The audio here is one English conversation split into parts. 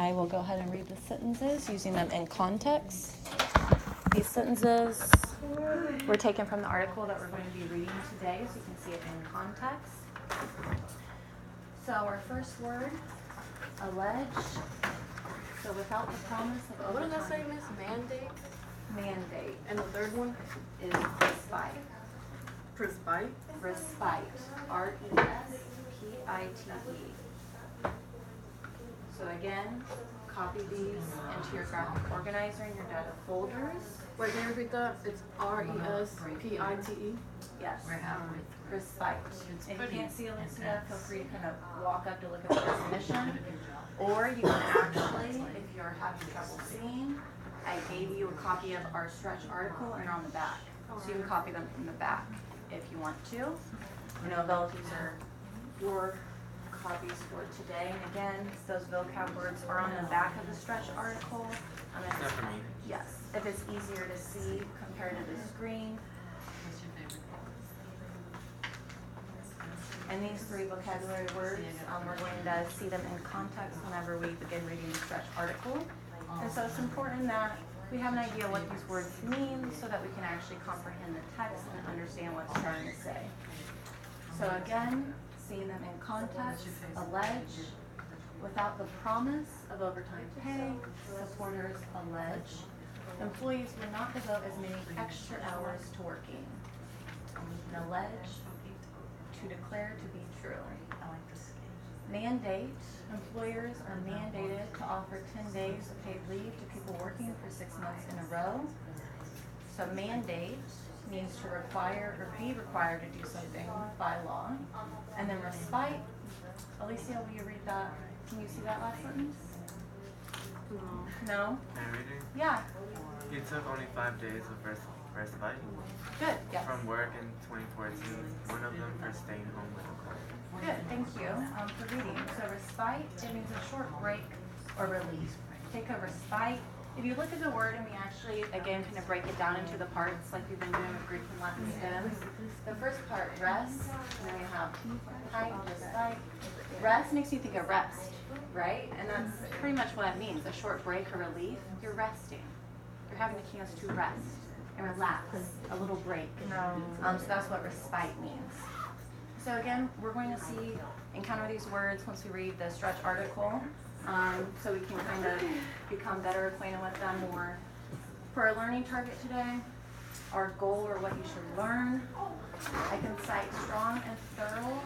I will go ahead and read the sentences using them in context. These sentences were taken from the article that we're going to be reading today, so you can see it in context. So our first word, allege. So without the promise of overtime. What did that say, Miss? Mandate? Mandate. And the third one? Is respite. Respite? Respite. Respite. So again, copy these into your graphic organizer in your data folders. Wait, can you repeat that? It's R-E-S-P-I-T-E? Yes. Respite. If you can't see Alicia, feel free to kind of walk up to look at the definition. Or you can actually, if you're having trouble seeing, I gave you a copy of our stretch article and they're on the back. So you can copy them from the back if you want to. You know, these are your copies for today. And again, those vocab words are on the back of the stretch article. Yes, if it's easier to see compared to the screen. And these three vocabulary words, we're going to see them in context whenever we begin reading the stretch article. And so it's important that we have an idea what these words mean so that we can actually comprehend the text and understand what it's trying to say. So again, seeing them in context, allege, without the promise of overtime pay, supporters allege, employees will not devote as many extra hours to working. And allege, to declare to be true. Mandate, employers are mandated to offer 10 days of paid leave to people working for 6 months in a row. So mandate means to require or be required to do something by law. And then respite, Alicia, will you read that? Can you see that last sentence? No? Am I reading? Yeah. He took only 5 days of respite Good, yes. from work in 2014, one of them for staying home with a cold. Good, thank you for reading. So respite, it means a short break or relief. Take a respite. If you look at the word and we actually, again, kind of break it down into the parts like we've been doing with Greek and Latin stems. The first part, rest, and then we have height, respite. Rest makes you think of rest, right? And that's pretty much what it means, a short break or relief. You're resting. You're having a chance to rest and relax, a little break. So that's what respite means. So again, we're going to encounter these words once we read the stretch article, so we can kind of become better acquainted with them more. For our learning target today, our goal or what you should learn, I can cite strong and thorough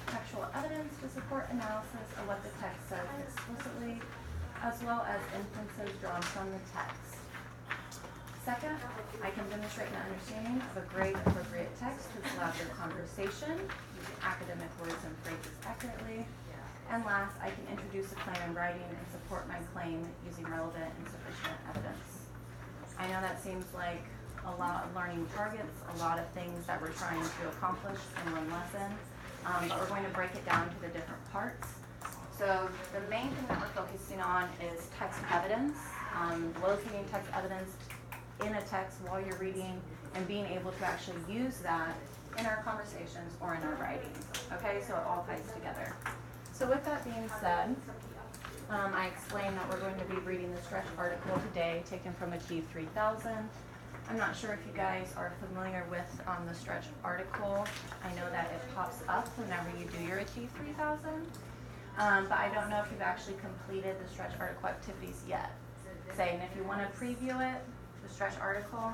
textual evidence to support analysis of what the text says explicitly, as well as inferences drawn from the text. Second, I can demonstrate an understanding of a grade appropriate text to collaborative conversation, using academic words and phrases accurately. And last, I can introduce a claim in writing and support my claim using relevant and sufficient evidence. I know that seems like a lot of learning targets, a lot of things that we're trying to accomplish in one lesson, but we're going to break it down to the different parts. So the main thing that we're focusing on is text evidence, locating text evidence in a text while you're reading and being able to actually use that in our conversations or in our writing. Okay, so it all ties together. So with that being said, I explained that we're going to be reading the stretch article today taken from Achieve 3000. I'm not sure if you guys are familiar with the stretch article. I know that it pops up whenever you do your Achieve 3000, but I don't know if you've actually completed the stretch article activities yet. And if you want to preview it, the stretch article,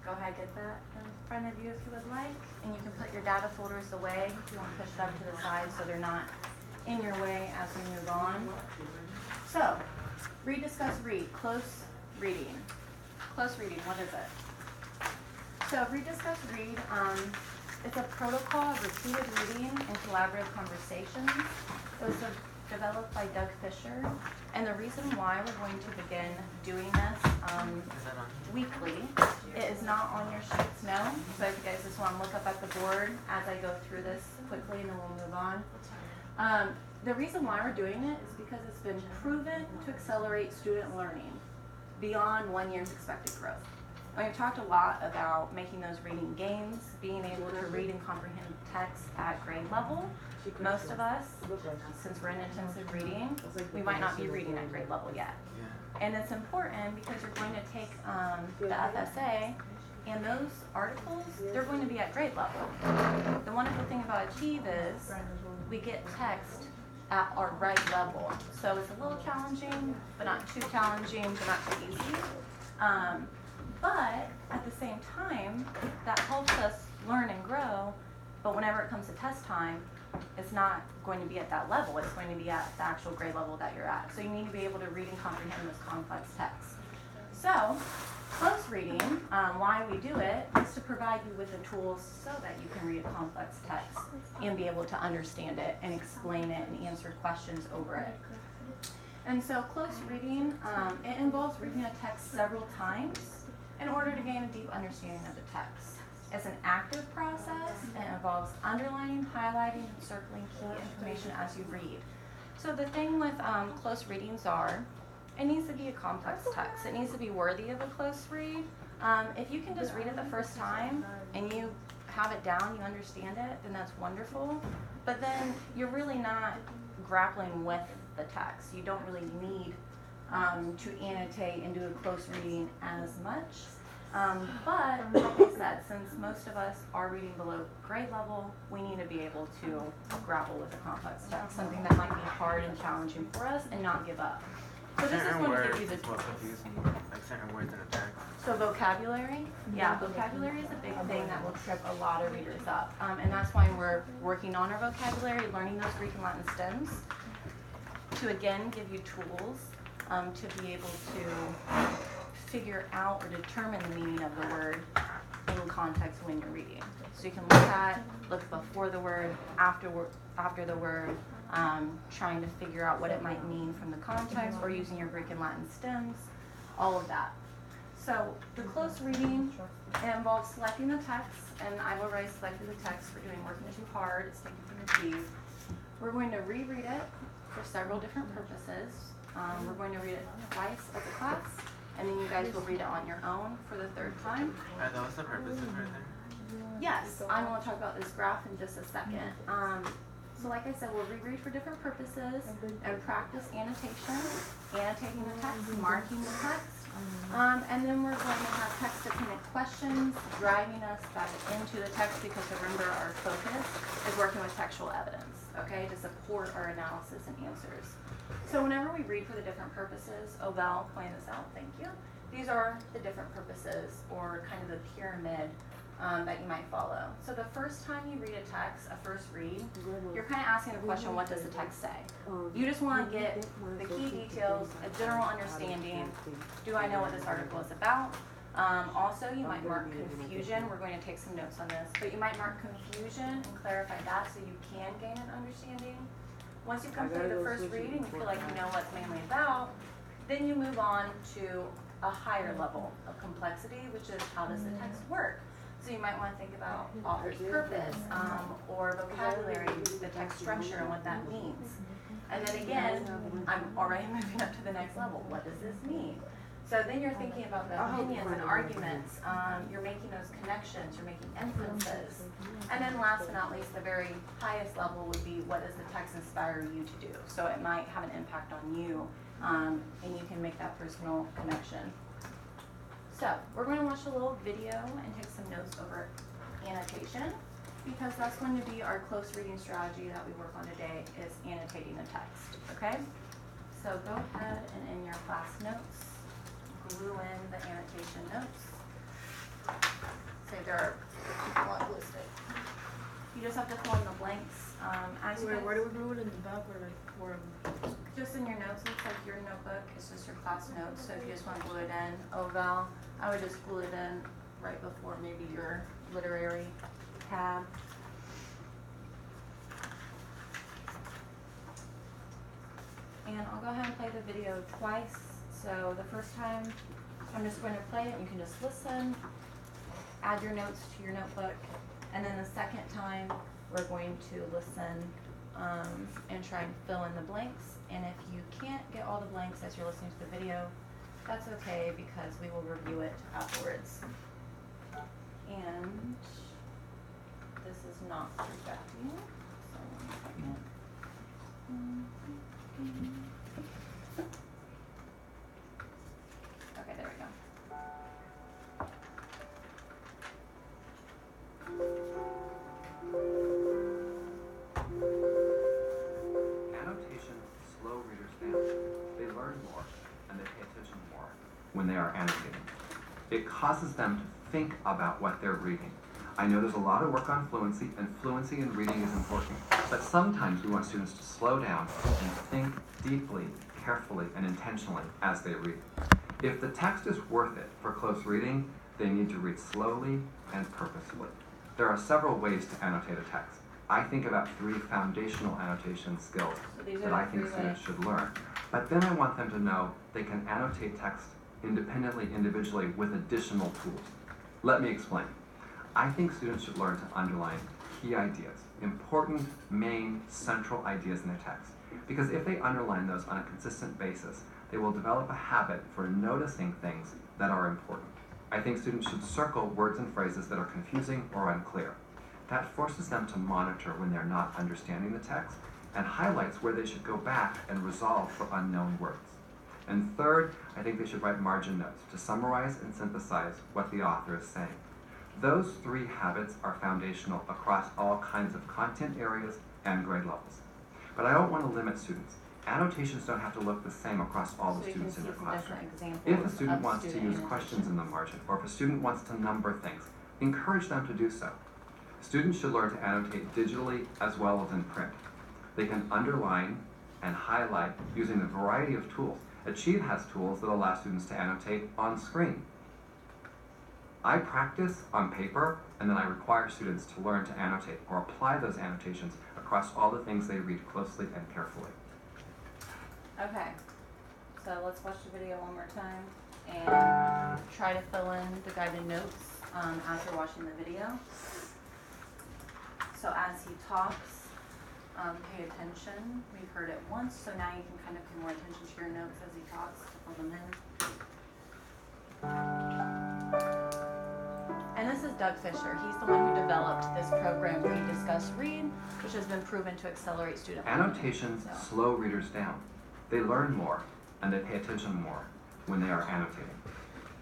go ahead, get that in front of you if you would like, and you can put your data folders away if you want to push it up to the side so they're not in your way as we move on. So, read, discuss, read, close reading. Close reading, what is it? So read, discuss, read, it's a protocol of repeated reading and collaborative conversations. It was developed by Doug Fisher, and the reason why we're going to begin doing this weekly, it is not on your sheets, no, so if you guys just want to look up at the board as I go through this quickly and then we'll move on. The reason why we're doing it is because it's been proven to accelerate student learning beyond 1 year's expected growth. And we've talked a lot about making those reading games, being able to read and comprehend text at grade level. Most of us, since we're in intensive reading, we might not be reading at grade level yet. Yeah. And it's important because you're going to take the FSA, and those articles, they're going to be at grade level. The wonderful thing about Achieve is we get text at our right level. So it's a little challenging, but not too challenging, but not too easy. But at the same time, that helps us learn and grow. But whenever it comes to test time, it's not going to be at that level. It's going to be at the actual grade level that you're at. So you need to be able to read and comprehend those complex texts. So close reading, why we do it, is to provide you with the tools so that you can read a complex text and be able to understand it and explain it and answer questions over it. And so close reading, it involves reading a text several times in order to gain a deep understanding of the text. It's an active process and it involves underlining, highlighting, and circling key information as you read. So the thing with close readings are, it needs to be a complex text. It needs to be worthy of a close read. If you can just read it the first time and you have it down, you understand it, then that's wonderful. But then you're really not grappling with the text. You don't really need to annotate and do a close reading as much. But like I said, since most of us are reading below grade level, we need to be able to grapple with a complex text, something that might be hard and challenging for us, and not give up. So this is going to give you the What confuse me, like certain words in a text. So vocabulary, yeah, vocabulary is a big thing that will trip a lot of readers up. And that's why we're working on our vocabulary, learning those Greek and Latin stems, to again give you tools to be able to figure out or determine the meaning of the word in context when you're reading. So you can look before the word, after the word, trying to figure out what it might mean from the context, or using your Greek and Latin stems, all of that. So the close reading, it involves selecting the text, and I've already selected the text. We're doing Working Too Hard, it's taken from your Achieve. We're going to reread it for several different purposes. We're going to read it twice as a class, and then you guys will read it on your own for the third time. Are those the purposes right there? Yes, I'm going to talk about this graph in just a second. So like I said, we'll reread for different purposes and practice annotation, annotating the text, marking the text. And then we're going to have text-dependent questions driving us back into the text, because remember, our focus is working with textual evidence, okay, to support our analysis and answers. So whenever we read for the different purposes, Val pointed this out, thank you. These are the different purposes, or kind of the pyramid that you might follow. So the first time you read a text, a first read, you're kind of asking the question, what does the text say? You just want to get the key details, a general understanding. Do I know what this article is about? Also, you might mark confusion. We're going to take some notes on this, but you might mark confusion and clarify that so you can gain an understanding. Once you complete the first read and you feel like you know what it's mainly about, then you move on to a higher level of complexity, which is how does the text work? So you might want to think about author's purpose, or vocabulary, the text structure, and what that means. And then again, I'm already moving up to the next level. What does this mean? So then you're thinking about the opinions and arguments. You're making those connections. You're making inferences. And then last but not least, the very highest level would be, what does the text inspire you to do? So it might have an impact on you, and you can make that personal connection. So we're going to watch a little video and take some notes over annotation, because that's going to be our close reading strategy that we work on today, is annotating the text, okay? So go ahead and in your class notes, glue in the annotation notes. Say they're long listed. You just have to fill in the blanks. Where do we glue it, in the back or like where? Just in your notes. Looks like your notebook is just your class notes. So if you just want to glue it in, Val, I would just glue it in right before maybe your literary tab. And I'll go ahead and play the video twice. So the first time, I'm just going to play it. You can just listen, add your notes to your notebook, and then the second time, we're going to listen and try and fill in the blanks. And if you can't get all the blanks as you're listening to the video, That's okay because we will review it afterwards. And this is not projecting, so 1 second. Okay, there we go. Annotation slow readers down. They learn more and they pay attention more when they are annotating. It causes them to think about what they're reading. I know there's a lot of work on fluency, and fluency in reading is important, but sometimes we want students to slow down and think deeply, carefully, and intentionally as they read. If the text is worth it for close reading, they need to read slowly and purposefully. There are several ways to annotate a text. I think about 3 foundational annotation skills that I think students should learn. But then I want them to know they can annotate text independently, individually, with additional tools. Let me explain. I think students should learn to underline key ideas, important, main, central ideas in their text. Because if they underline those on a consistent basis, they will develop a habit for noticing things that are important. I think students should circle words and phrases that are confusing or unclear. That forces them to monitor when they're not understanding the text and highlights where they should go back and resolve for unknown words. And third, I think they should write margin notes to summarize and synthesize what the author is saying. Those 3 habits are foundational across all kinds of content areas and grade levels. But I don't want to limit students. Annotations don't have to look the same across all the students in their classroom. If a student wants to use questions in the margin, or if a student wants to number things, encourage them to do so. Students should learn to annotate digitally as well as in print. They can underline and highlight using a variety of tools. Achieve has tools that allow students to annotate on screen. I practice on paper, and then I require students to learn to annotate or apply those annotations across all the things they read closely and carefully. Okay, so let's watch the video one more time and try to fill in the guided notes as you're watching the video. So as he talks, pay attention. We've heard it once, so now you can kind of pay more attention to your notes as he talks to fill them in. And this is Doug Fisher. He's the one who developed this program where you discuss read, which has been proven to accelerate student learning. Annotations slow readers down. They learn more and they pay attention more when they are annotating.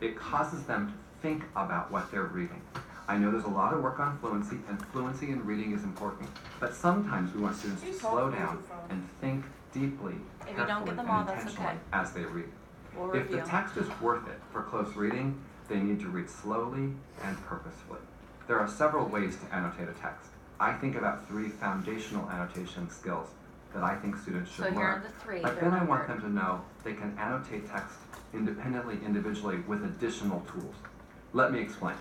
It causes them to think about what they're reading. I know there's a lot of work on fluency, and fluency in reading is important, but sometimes we want students to slow down and think deeply, If you don't carefully, get them and all, that's intentionally okay. as they read. We'll If the review. text is worth it for close reading, they need to read slowly and purposefully. There are several ways to annotate a text. I think about 3 foundational annotation skills that I think students should So learn. here are the 3. But They're then I want numbered. them to know they can annotate text independently, individually, with additional tools. Let me explain.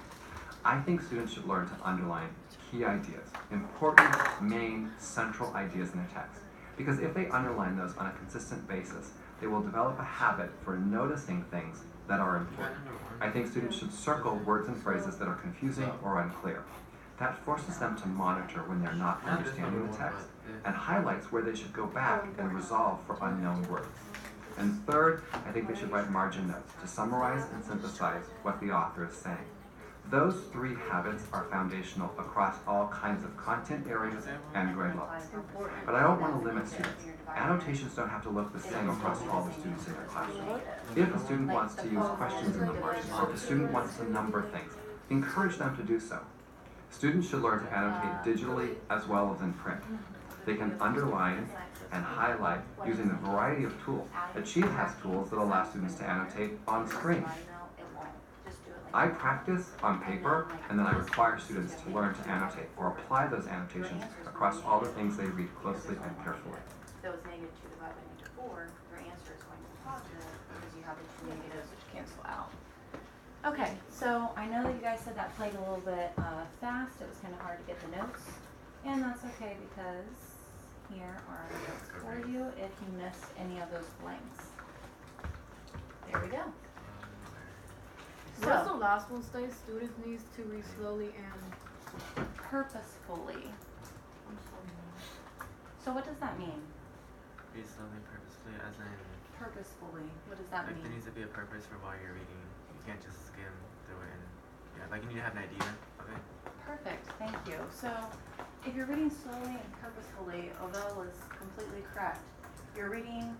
I think students should learn to underline key ideas, important, main, central ideas in their text. Because if they underline those on a consistent basis, they will develop a habit for noticing things that are important. I think students should circle words and phrases that are confusing or unclear. That forces them to monitor when they're not understanding the text and highlights where they should go back and resolve for unknown words. And third, I think they should write margin notes to summarize and synthesize what the author is saying. Those 3 habits are foundational across all kinds of content areas and grade levels. But I don't want to limit students. Annotations don't have to look the same across all the students in their classroom. If a student wants to use questions in the margin, or if a student wants to number things, encourage them to do so. Students should learn to annotate digitally as well as in print. They can underline and highlight using a variety of tools. Achieve has tools that allow students to annotate on screen. I practice on paper, and then I require students to learn to annotate or apply those annotations across all the things they read closely and carefully. If it was -2 divided by -4, your answer is going to be positive because you have the 2 negatives which cancel out. Okay, so I know that you guys said that played a little bit fast. It was kind of hard to get the notes. And that's okay because here are the notes for you if you missed any of those blanks. There we go. What's the So, last one say? Students needs to read slowly and purposefully. So what does that mean? Read slowly, purposefully, as in purposefully, what does that Like there mean? needs to be a purpose for while you're reading. You can't just skim through it and yeah, like you need to have an idea of it. Perfect, thank you. So, if you're reading slowly and purposefully, Ovell is completely correct. You're reading